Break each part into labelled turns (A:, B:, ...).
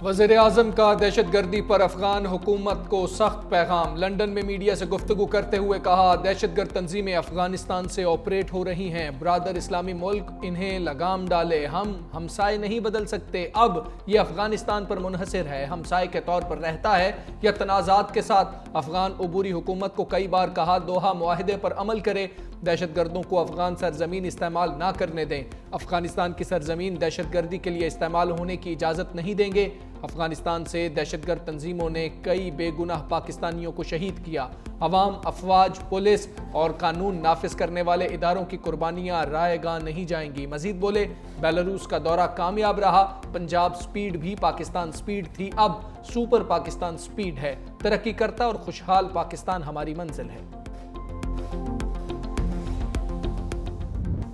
A: وزیراعظم کا دہشت گردی پر افغان حکومت کو سخت پیغام۔ لندن میں میڈیا سے گفتگو کرتے ہوئے کہا، دہشت گرد تنظیمیں افغانستان سے آپریٹ ہو رہی ہیں، برادر اسلامی ملک انہیں لگام ڈالے۔ ہم ہمسائے نہیں بدل سکتے، اب یہ افغانستان پر منحصر ہے، ہمسائے کے طور پر رہتا ہے یا تنازعات کے ساتھ۔ افغان عبوری حکومت کو کئی بار کہا دوحہ معاہدے پر عمل کرے، دہشت گردوں کو افغان سرزمین استعمال نہ کرنے دیں۔ افغانستان کی سرزمین دہشت گردی کے لیے استعمال ہونے کی اجازت نہیں دیں گے۔ افغانستان سے دہشت گرد تنظیموں نے کئی بے گناہ پاکستانیوں کو شہید کیا۔ عوام، افواج، پولیس اور قانون نافذ کرنے والے اداروں کی قربانیاں رائے گاں نہیں جائیں گی۔ مزید بولے، بیلاروس کا دورہ کامیاب رہا، پنجاب سپیڈ بھی پاکستان سپیڈ تھی، اب سپر پاکستان سپیڈ ہے، ترقی کرتا اور خوشحال پاکستان ہماری منزل ہے۔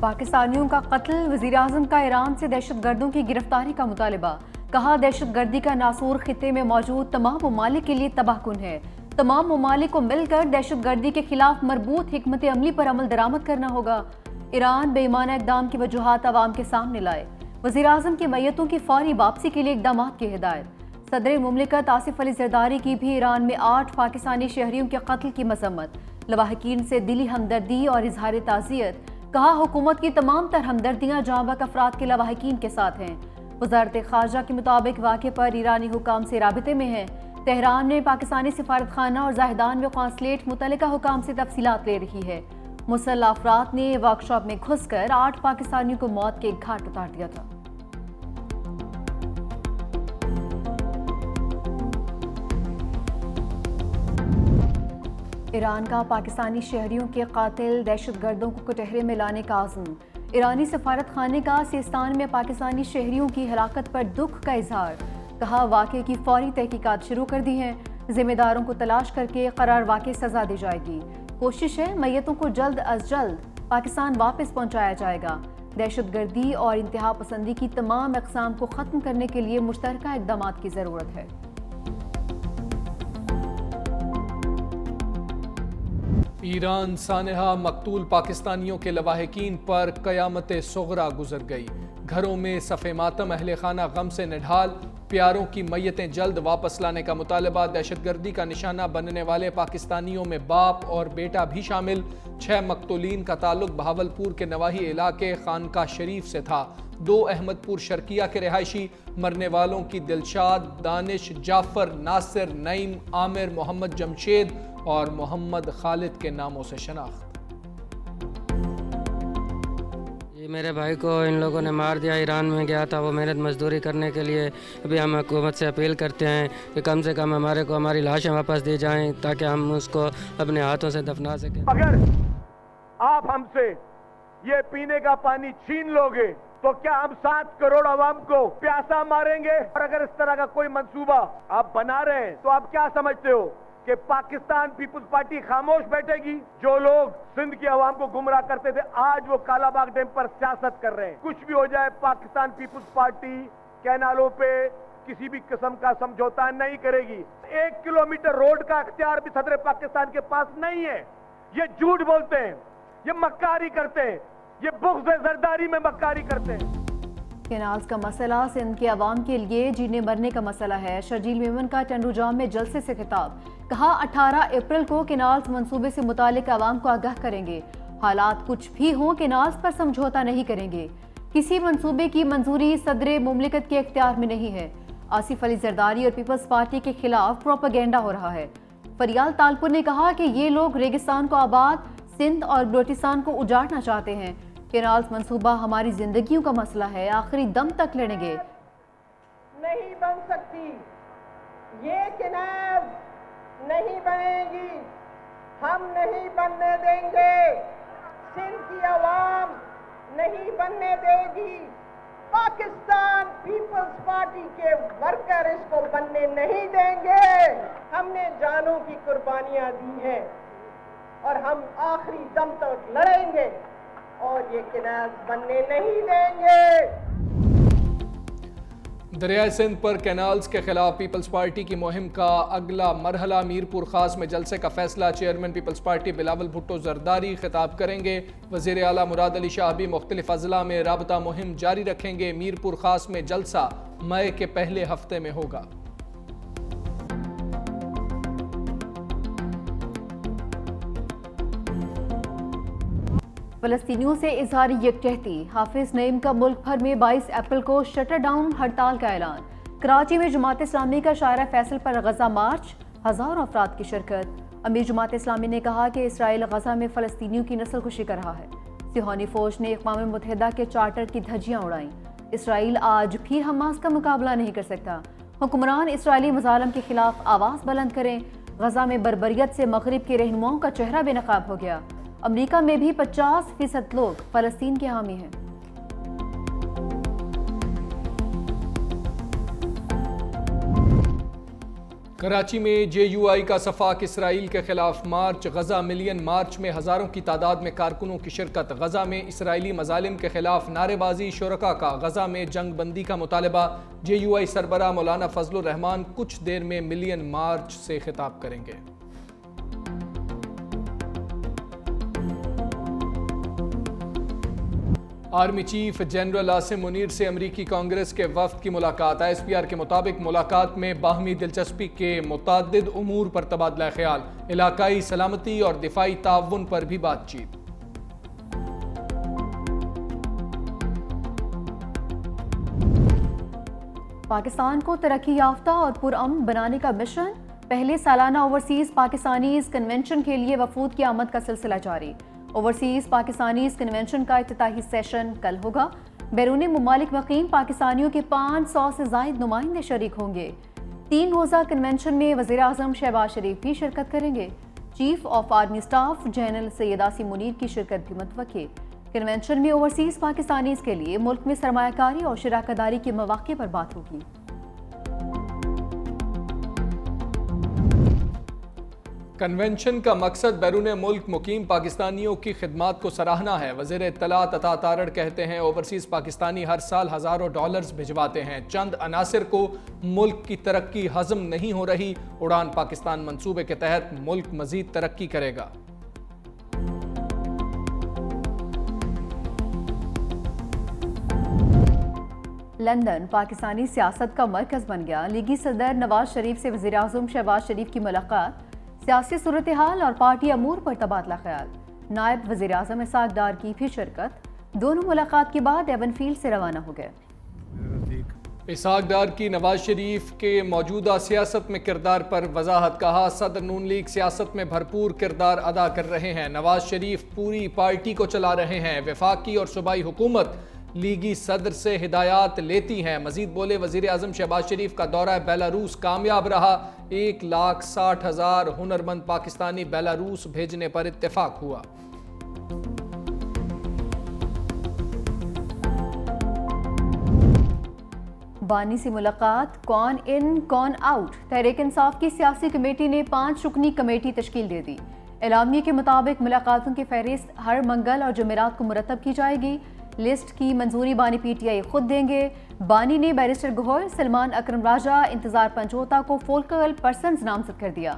B: پاکستانیوں کا قتل، وزیراعظم کا ایران سے دہشت گردوں کی گرفتاری کا مطالبہ۔ کہا، دہشت گردی کا ناسور خطے میں موجود تمام ممالک کے لیے تباہ کن ہے، تمام ممالک کو مل کر دہشت گردی کے خلاف مربوط حکمت عملی پر عمل درآمد کرنا ہوگا۔ ایران بے ایمانہ اقدام کی وجوہات عوام کے سامنے لائے، وزیراعظم کی میتوں کی فوری واپسی کے لیے اقدامات کی ہدایت۔ صدر مملکت آصف علی زرداری کی بھی ایران میں 8 پاکستانی شہریوں کے قتل کی مذمت، لواحقین سے دلی ہمدردی اور اظہار تعزیت۔ کہا، حکومت کی تمام تر ہمدردیاں جاں بحق افراد کے لواحقین کے ساتھ ہیں۔ وزارت خارجہ کے مطابق واقعے پر ایرانی حکام سے رابطے میں ہیں۔ تہران میں پاکستانی سفارت خانہ اور زاہدان میں قونصلیٹ متعلقہ حکام سے تفصیلات لے رہی ہے۔ مسلح افراد نے ورکشاپ میں گھس کر 8 پاکستانیوں کو موت کے گھاٹ اتار دیا تھا۔ ایران کا پاکستانی شہریوں کے قاتل دہشت گردوں کو کٹہرے میں لانے کا عزم۔ ایرانی سفارت خانے کا سیستان میں پاکستانی شہریوں کی ہلاکت پر دکھ کا اظہار۔ کہا، واقعے کی فوری تحقیقات شروع کر دی ہیں، ذمہ داروں کو تلاش کر کے قرار واقع سزا دی جائے گی۔ کوشش ہے میتوں کو جلد از جلد پاکستان واپس پہنچایا جائے گا۔ دہشت گردی اور انتہا پسندی کی تمام اقسام کو ختم کرنے کے لیے مشترکہ اقدامات کی ضرورت ہے۔
A: ایران سانحہ مقتول پاکستانیوں کے لواحقین پر قیامت صغریٰ گزر گئی۔ گھروں میں صف ماتم، اہل خانہ غم سے نڈھال، پیاروں کی میتیں جلد واپس لانے کا مطالبہ۔ دہشت گردی کا نشانہ بننے والے پاکستانیوں میں باپ اور بیٹا بھی شامل۔ 6 مقتولین کا تعلق بہاولپور کے نواحی علاقے خانقاہ شریف سے تھا۔ 2 احمد پور شرقیہ کے رہائشی۔ مرنے والوں کی دلشاد، دانش، جعفر، ناصر، نعیم، عامر، محمد جمشید اور محمد خالد کے ناموں سے شناخت۔
C: میرے بھائی کو ان لوگوں نے مار دیا، ایران میں گیا تھا وہ محنت مزدوری کرنے کے لیے۔ ابھی ہم حکومت سے اپیل کرتے ہیں کہ کم سے کم ہماری لاشیں واپس دی جائیں تاکہ ہم اس کو اپنے ہاتھوں سے دفنا سکیں۔
D: اگر آپ ہم سے یہ پینے کا پانی چھین لوگے تو کیا ہم 7 کروڑ عوام کو پیاسا ماریں گے؟ اور اگر اس طرح کا کوئی منصوبہ آپ بنا رہے ہیں تو آپ کیا سمجھتے ہو کہ پاکستان پیپلز پارٹی خاموش بیٹھے گی؟ جو لوگ سندھ کی عوام کو گمراہ کرتے تھے آج وہ کالا باغ ڈیم پر سیاست کر رہے ہیں۔ کچھ بھی ہو جائے، پاکستان پیپلز پارٹی کینالوں پہ کسی بھی قسم کا سمجھوتا نہیں کرے گی۔ 1 کلومیٹر روڈ کا اختیار بھی صدر پاکستان کے پاس نہیں ہے۔ یہ جھوٹ بولتے ہیں، یہ مکاری کرتے ہیں، یہ بغض زرداری میں مکاری کرتے ہیں۔
B: کینالز کا مسئلہ سندھ کے عوام کے لیے جینے مرنے کا مسئلہ ہے۔ شرجیل میمن کا ٹنڈو جام میں جلسے سے خطاب۔ کہا، 18 اپریل کو کینالز منصوبے سے متعلق عوام کو آگاہ کریں گے۔ حالات کچھ بھی ہوں، کینالز پر سمجھوتا نہیں کریں گے۔ کسی منصوبے کی منظوری صدر مملکت کے اختیار میں نہیں ہے۔ آصف علی زرداری اور پیپلز پارٹی کے خلاف پروپیگنڈا ہو رہا ہے۔ فریال تالپور نے کہا کہ یہ لوگ ریگستان کو آباد، سندھ اور بلوچستان کو اجاڑنا چاہتے ہیں۔ کینالز منصوبہ ہماری زندگیوں کا مسئلہ ہے، آخری دم تک لڑیں گے۔
E: نہیں بن سکتی، یہ کینال نہیں بنے گی، ہم نہیں بننے دیں گے، سندھ کی عوام نہیں بننے دے گی، پاکستان پیپلز پارٹی کے ورکر اس کو بننے نہیں دیں گے۔ ہم نے جانوں کی قربانیاں دی ہیں اور ہم آخری دم تک لڑیں گے اور یہ کینال بننے نہیں دیں گے۔
A: دریائے سندھ پر کینالز کے خلاف پیپلز پارٹی کی مہم کا اگلا مرحلہ میرپور خاص میں جلسے کا فیصلہ چیئرمین پیپلز پارٹی بلاول بھٹو زرداری خطاب کریں گے۔ وزیر اعلیٰ مراد علی شاہ بھی مختلف اضلاع میں رابطہ مہم جاری رکھیں گے۔ میرپور خاص میں جلسہ مئی کے پہلے ہفتے میں ہوگا۔
B: فلسطینیوں سے اظہار یکجہتی، حافظ نعیم کا ملک بھر میں 22 اپریل کو شٹر ڈاؤن ہڑتال کا اعلان۔ کراچی میں جماعت اسلامی کا شاعرہ فیصل پر غزہ مارچ، ہزاروں افراد کی شرکت۔ امیر جماعت اسلامی نے کہا کہ اسرائیل غزہ میں فلسطینیوں کی نسل کشی کر رہا ہے۔ صہیونی فوج نے اقوام متحدہ کے چارٹر کی دھجیاں اڑائیں۔ اسرائیل آج بھی حماس کا مقابلہ نہیں کر سکتا۔ حکمران اسرائیلی مظالم کے خلاف آواز بلند کریں۔ غزہ میں بربریت سے مغرب کے رہنماؤں کا چہرہ بے نقاب ہو گیا۔ امریکہ میں بھی 50% لوگ فلسطین کے حامی ہیں۔
A: کراچی میں JUI کا صفاق اسرائیل کے خلاف مارچ۔ غزہ ملین مارچ میں ہزاروں کی تعداد میں کارکنوں کی شرکت۔ غزہ میں اسرائیلی مظالم کے خلاف نعرے بازی، شرکاء کا غزہ میں جنگ بندی کا مطالبہ۔ JUI سربراہ مولانا فضل الرحمان کچھ دیر میں ملین مارچ سے خطاب کریں گے۔ Army chief general Asim Munir سے امریکی کانگریس کے وفد کی ملاقات۔ ISPR کے مطابق ملاقات میں باہمی دلچسپی کے متعدد امور پر تبادلہ خیال، علاقائی سلامتی اور دفاعی تعاون پر بھی بات چیت۔
B: پاکستان کو ترقی یافتہ اور پرامن بنانے کا مشن، پہلے سالانہ اوورسیز پاکستانیز کنونشن کے لیے وفود کی آمد کا سلسلہ جاری۔ اوورسیز پاکستانیز کنونشن کا افتتاحی سیشن کل ہوگا۔ بیرون ممالک مقیم پاکستانیوں کے 500 سے زائد نمائندے شریک ہوں گے۔ 3 روزہ کنونشن میں وزیر اعظم شہباز شریف بھی شرکت کریں گے۔ Chief of army staff general Syed Asim Munir کی شرکت بھی متوقع۔ کنونشن میں اوورسیز پاکستانیز کے لیے ملک میں سرمایہ کاری اور شراکت داری کے مواقع پر بات ہوگی۔
A: کنونشن کا مقصد بیرون ملک مقیم پاکستانیوں کی خدمات کو سراہنا ہے۔ وزیر اطلاعات عطا تارڑ کہتے ہیں اوورسیز پاکستانی ہر سال ہزاروں ڈالرز بھجواتے ہیں۔ چند عناصر کو ملک کی ترقی ہضم نہیں ہو رہی۔ اڑان پاکستان منصوبے کے تحت ملک مزید ترقی کرے گا۔
B: لندن پاکستانی سیاست کا مرکز بن گیا۔ لیگی صدر نواز شریف سے وزیر اعظم شہباز شریف کی ملاقات، سیاسی صورتحال اور پارٹی امور پر تبادلہ خیال۔ نائب وزیر اعظم اسحاق ڈار کی بھی شرکت۔ دونوں ملاقات کے بعد ایون فیلڈ سے روانہ ہو گئے۔
A: اسحاق ڈار کی نواز شریف کے موجودہ سیاست میں کردار پر وضاحت، کہا صدر نون لیگ سیاست میں بھرپور کردار ادا کر رہے ہیں۔ نواز شریف پوری پارٹی کو چلا رہے ہیں۔ وفاقی اور صوبائی حکومت لیگی صدر سے ہدایات لیتی ہیں۔ مزید بولے وزیر اعظم شہباز شریف کا دورہ بیلاروس کامیاب رہا۔ 1,60,000 ہنرمند پاکستانی بیلاروس بھیجنے پر اتفاق ہوا۔
B: بانی سے ملاقات، کون ان کون آؤٹ۔ تحریک انصاف کی سیاسی کمیٹی نے 5 رکنی کمیٹی تشکیل دے دی۔ اعلامیے کے مطابق ملاقاتوں کی فہرست ہر منگل اور جمعرات کو مرتب کی جائے گی۔ لسٹ کی منظوری بانی PTI خود دیں گے۔ بانی نے بیرسٹر گوہر، سلمان اکرم راجہ، انتظار پنجوتا کو فوکل پرسنز نامزد کر دیا۔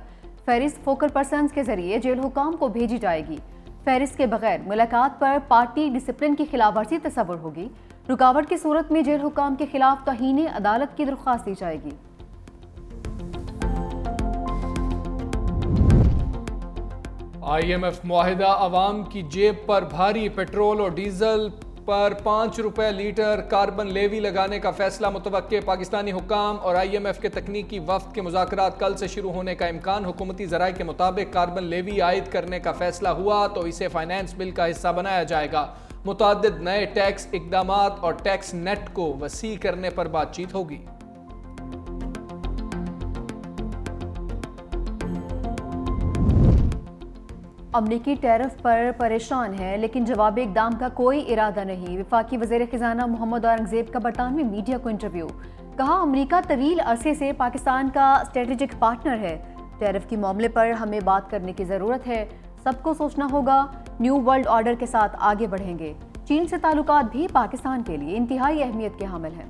B: فہرست فوکل پرسنز کے ذریعے جیل حکام کو بھیجی جائے گی۔ فہرست کے بغیر ملاقات پر پارٹی ڈسپلن کی خلاف ورزی تصور ہوگی۔ رکاوٹ کی صورت میں جیل حکام کے خلاف توہین عدالت کی درخواست دی جائے گی۔
A: IMF معاہدہ عوام کی جیب پر بھاری، پیٹرول اور ڈیزل پر 5 روپے لیٹر کاربن لیوی لگانے کا فیصلہ متوقع۔ پاکستانی حکام اور IMF کے تکنیکی وفد کے مذاکرات کل سے شروع ہونے کا امکان۔ حکومتی ذرائع کے مطابق کاربن لیوی عائد کرنے کا فیصلہ ہوا تو اسے فائنانس بل کا حصہ بنایا جائے گا۔ متعدد نئے ٹیکس اقدامات اور ٹیکس نیٹ کو وسیع کرنے پر بات چیت ہوگی۔
B: امریکی ٹیرف پر پریشان ہے لیکن جوابی اقدام کا کوئی ارادہ نہیں۔ وفاقی وزیر خزانہ محمد اورنگزیب کا برطانوی میڈیا کو انٹرویو، کہا امریکہ طویل عرصے سے پاکستان کا اسٹریٹجک پارٹنر ہے۔ ٹیرف کے معاملے پر ہمیں بات کرنے کی ضرورت ہے، سب کو سوچنا ہوگا، نیو ورلڈ آرڈر کے ساتھ آگے بڑھیں گے۔ چین سے تعلقات بھی پاکستان کے لیے انتہائی اہمیت کے حامل ہیں۔